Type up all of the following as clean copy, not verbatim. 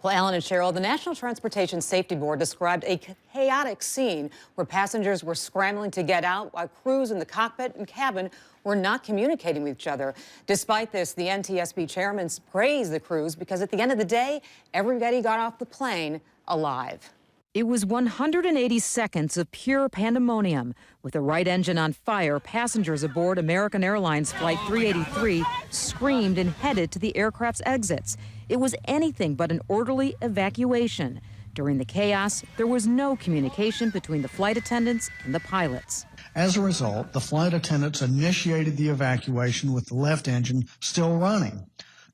Well, Alan and Cheryl, the National Transportation Safety Board described a chaotic scene where passengers were scrambling to get out while crews in the cockpit and cabin were not communicating with each other. Despite this, the NTSB chairman praised the crews because at the end of the day, everybody got off the plane alive. It was 180 seconds of pure pandemonium. With the right engine on fire, passengers aboard American Airlines Flight 383 screamed and headed to the aircraft's exits. It was anything but an orderly evacuation. During the chaos, there was no communication between the flight attendants and the pilots. As a result, the flight attendants initiated the evacuation with the left engine still running.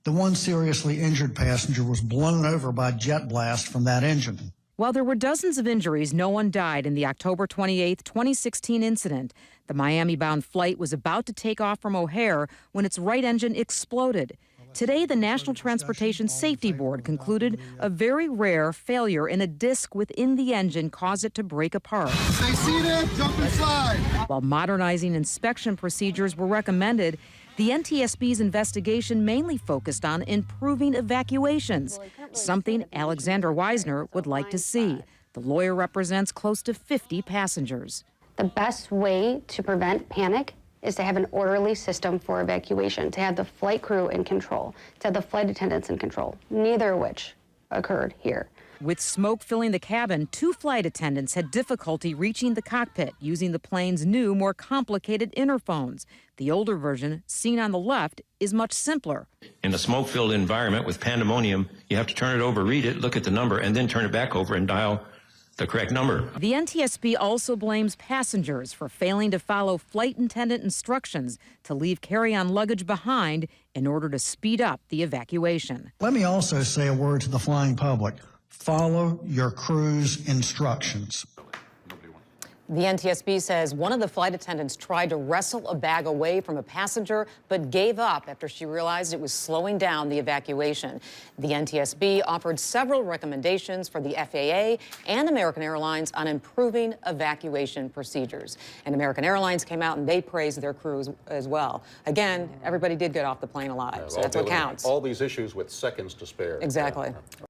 The one seriously injured passenger was blown over by jet blast from that engine. While there were dozens of injuries, no one died in the October 28, 2016 incident. The Miami-bound flight was about to take off from O'Hare when its right engine exploded. Today, the National Transportation Safety Board concluded a very rare failure in a disc within the engine caused it to break apart. Stay seated, jump inside. While modernizing inspection procedures were recommended, the NTSB's investigation mainly focused on improving evacuations, something Alexander Weisner would like to see. The lawyer represents close to 50 passengers. The best way to prevent panic is to have an orderly system for evacuation, to have the flight crew in control, to have the flight attendants in control, neither of which occurred here. With smoke filling the cabin, 2 flight attendants had difficulty reaching the cockpit using the plane's new, more complicated interphones. The older version, seen on the left, is much simpler. In a smoke-filled environment with pandemonium, you have to turn it over, read it, look at the number, and then turn it back over and dial the correct number. The NTSB also blames passengers for failing to follow flight attendant instructions to leave carry-on luggage behind in order to speed up the evacuation. Let me also say a word to the flying public. Follow your crew's instructions. The NTSB says one of the flight attendants tried to wrestle a bag away from a passenger, but gave up after she realized it was slowing down the evacuation. The NTSB offered several recommendations for the FAA and American Airlines on improving evacuation procedures. And American Airlines came out and they praised their crews as well. Again, everybody did get off the plane alive, so that's what counts. All these issues with seconds to spare. Exactly.